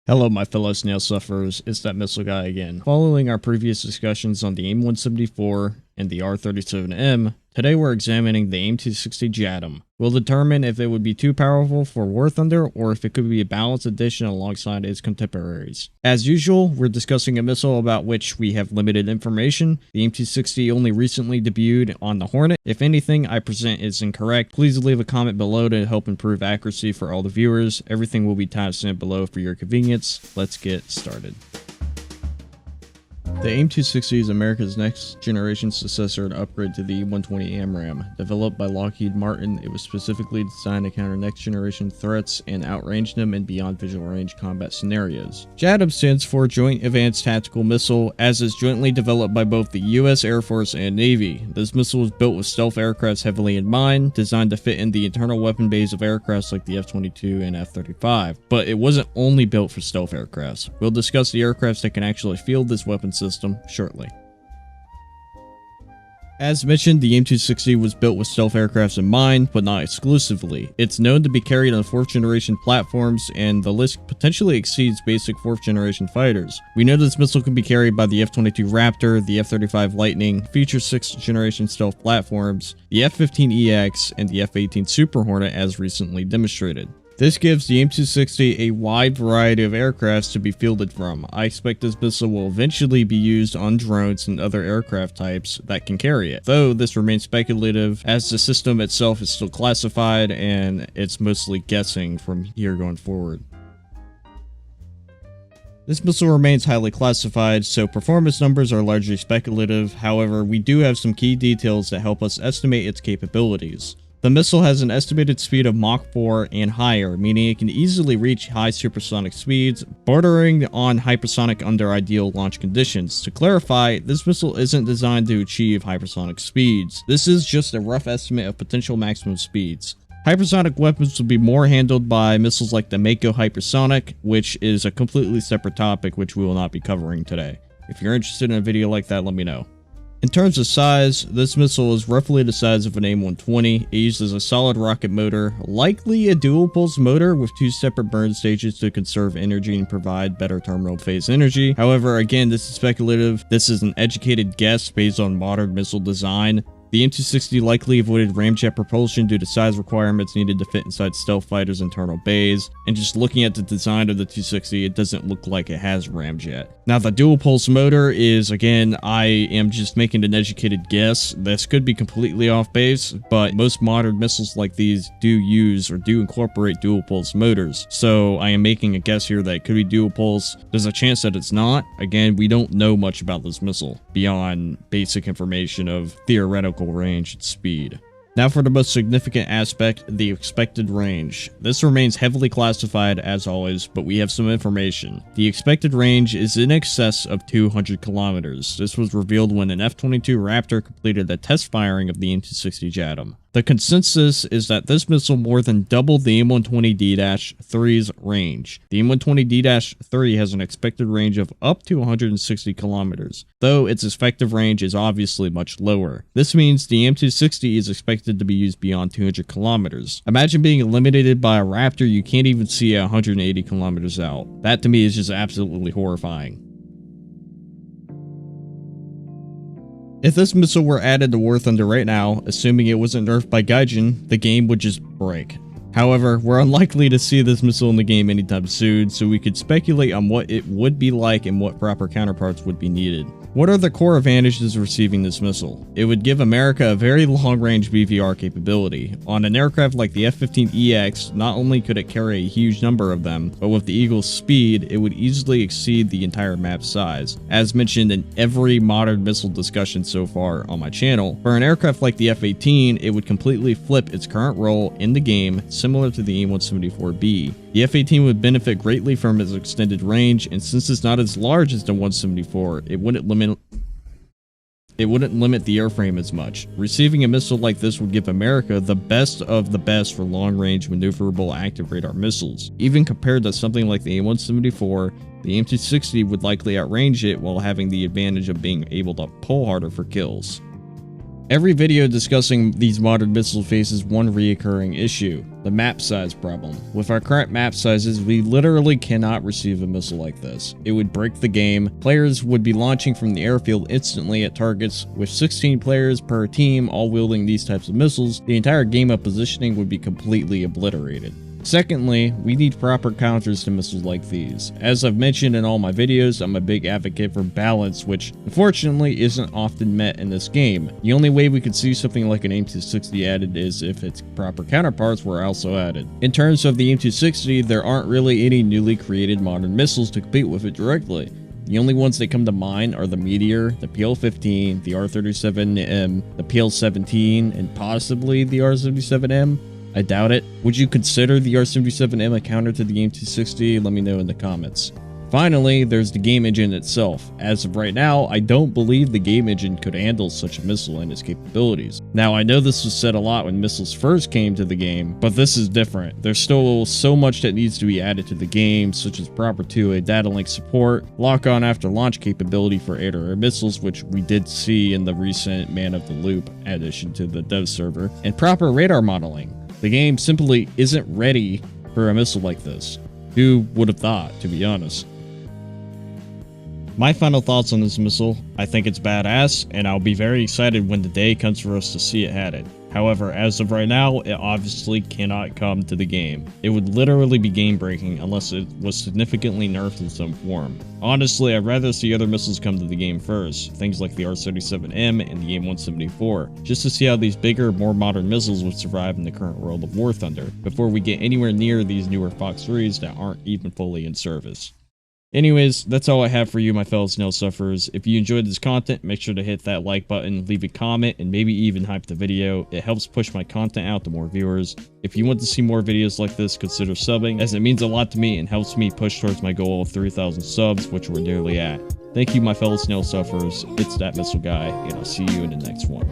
Hello my fellow snail sufferers, it's that missile guy again. Following our previous discussions on the Aim-174 and the R-37M, today we're examining the Aim-260 JATM. We'll determine if it would be too powerful for War Thunder or if it could be a balanced addition alongside its contemporaries. As usual, we're discussing a missile about which we have limited information. The Aim-260 only recently debuted on the Hornet. If anything I present is incorrect, please leave a comment below to help improve accuracy for all the viewers. Everything will be timestamped below for your convenience. Let's get started. The Aim-260 is America's next generation successor and upgrade to the E-120 AMRAAM. Developed by Lockheed Martin, it was specifically designed to counter next generation threats and outrange them in beyond visual range combat scenarios. JATM stands for Joint Advanced Tactical Missile, as is jointly developed by both the US Air Force and Navy. This missile was built with stealth aircrafts heavily in mind, designed to fit in the internal weapon bays of aircrafts like the F-22 and F-35. But it wasn't only built for stealth aircrafts. We'll discuss the aircrafts that can actually field this weapon system shortly. As mentioned, the Aim-260 was built with stealth aircrafts in mind, but not exclusively. It's known to be carried on 4th generation platforms, and the list potentially exceeds basic 4th generation fighters. We know this missile can be carried by the F-22 Raptor, the F-35 Lightning, future 6th generation stealth platforms, the F-15EX, and the F-18 Super Hornet as recently demonstrated. This gives the Aim-260 a wide variety of aircrafts to be fielded from. I expect this missile will eventually be used on drones and other aircraft types that can carry it, though this remains speculative as the system itself is still classified and it's mostly guessing from here going forward. This missile remains highly classified, so performance numbers are largely speculative. However, we do have some key details that help us estimate its capabilities. The missile has an estimated speed of Mach 4 and higher, meaning it can easily reach high supersonic speeds, bordering on hypersonic under ideal launch conditions. To clarify, this missile isn't designed to achieve hypersonic speeds. This is just a rough estimate of potential maximum speeds. Hypersonic weapons will be more handled by missiles like the Mako Hypersonic, which is a completely separate topic which we will not be covering today. If you're interested in a video like that, let me know. In terms of size, this missile is roughly the size of an AIM-120. It uses a solid rocket motor, likely a dual pulse motor with 2 separate burn stages to conserve energy and provide better terminal phase energy. However, again, this is speculative. This is an educated guess based on modern missile design. The Aim-260 likely avoided ramjet propulsion due to size requirements needed to fit inside stealth fighters' internal bays, and just looking at the design of the 260, it doesn't look like it has ramjet. Now the dual pulse motor is, again, I am just making an educated guess. This could be completely off base, but most modern missiles like these do use or do incorporate dual pulse motors. So I am making a guess here that it could be dual pulse. There's a chance that it's not. Again, we don't know much about this missile beyond basic information of theoretical range and speed. Now for the most significant aspect, the expected range. This remains heavily classified as always, but we have some information. The expected range is in excess of 200 kilometers. This was revealed when an F-22 Raptor completed the test firing of the Aim-260 JATM. The consensus is that this missile more than doubled the Aim-120D-3's range. The Aim-120D-3 has an expected range of up to 160 kilometers, though its effective range is obviously much lower. This means the Aim-260 is expected to be used beyond 200 kilometers. Imagine being eliminated by a Raptor you can't even see at 180 kilometers out. That to me is just absolutely horrifying. If this missile were added to War Thunder right now, assuming it wasn't nerfed by Gaijin, the game would just break. However, we're unlikely to see this missile in the game anytime soon, so we could speculate on what it would be like and what proper counterparts would be needed. What are the core advantages of receiving this missile? It would give America a very long-range BVR capability. On an aircraft like the F-15EX, not only could it carry a huge number of them, but with the Eagle's speed, it would easily exceed the entire map size. As mentioned in every modern missile discussion so far on my channel, for an aircraft like the F-18, it would completely flip its current role in the game, similar to the AIM-174B. The F-18 would benefit greatly from its extended range, and since it's not as large as the 174, it wouldn't limit the airframe as much. Receiving a missile like this would give America the best of the best for long-range maneuverable active radar missiles. Even compared to something like the Aim-174, the Aim-260 would likely outrange it while having the advantage of being able to pull harder for kills. Every video discussing these modern missiles faces one reoccurring issue, the map size problem. With our current map sizes, we literally cannot receive a missile like this. It would break the game. Players would be launching from the airfield instantly at targets. With 16 players per team all wielding these types of missiles, the entire game of positioning would be completely obliterated. Secondly, we need proper counters to missiles like these. As I've mentioned in all my videos, I'm a big advocate for balance, which unfortunately isn't often met in this game. The only way we could see something like an Aim-260 added is if its proper counterparts were also added. In terms of the Aim-260, there aren't really any newly created modern missiles to compete with it directly. The only ones that come to mind are the Meteor, the PL-15, the R-37M, the PL-17, and possibly the R-77M. I doubt it. Would you consider the R-77M a counter to the Aim-260? Let me know in the comments. Finally, there's the game engine itself. As of right now, I don't believe the game engine could handle such a missile and its capabilities. Now, I know this was said a lot when missiles first came to the game, but this is different. There's still so much that needs to be added to the game, such as proper 2A data link support, lock-on after launch capability for air-to-air missiles, which we did see in the recent Man of the Loop addition to the dev server, and proper radar modeling. The game simply isn't ready for a missile like this. Who would have thought, to be honest? My final thoughts on this missile: I think it's badass, and I'll be very excited when the day comes for us to see it added. However, as of right now, it obviously cannot come to the game. It would literally be game breaking unless it was significantly nerfed in some form. Honestly, I'd rather see other missiles come to the game first, things like the R-37M and the Aim-174, just to see how these bigger, more modern missiles would survive in the current world of War Thunder, before we get anywhere near these newer Fox 3s that aren't even fully in service. Anyways, that's all I have for you, my fellow snail sufferers. If you enjoyed this content, make sure to hit that like button, leave a comment, and maybe even hype the video. It helps push my content out to more viewers. If you want to see more videos like this, consider subbing, as it means a lot to me and helps me push towards my goal of 3,000 subs, which we're nearly at. Thank you, my fellow snail sufferers. It's that missile guy, and I'll see you in the next one.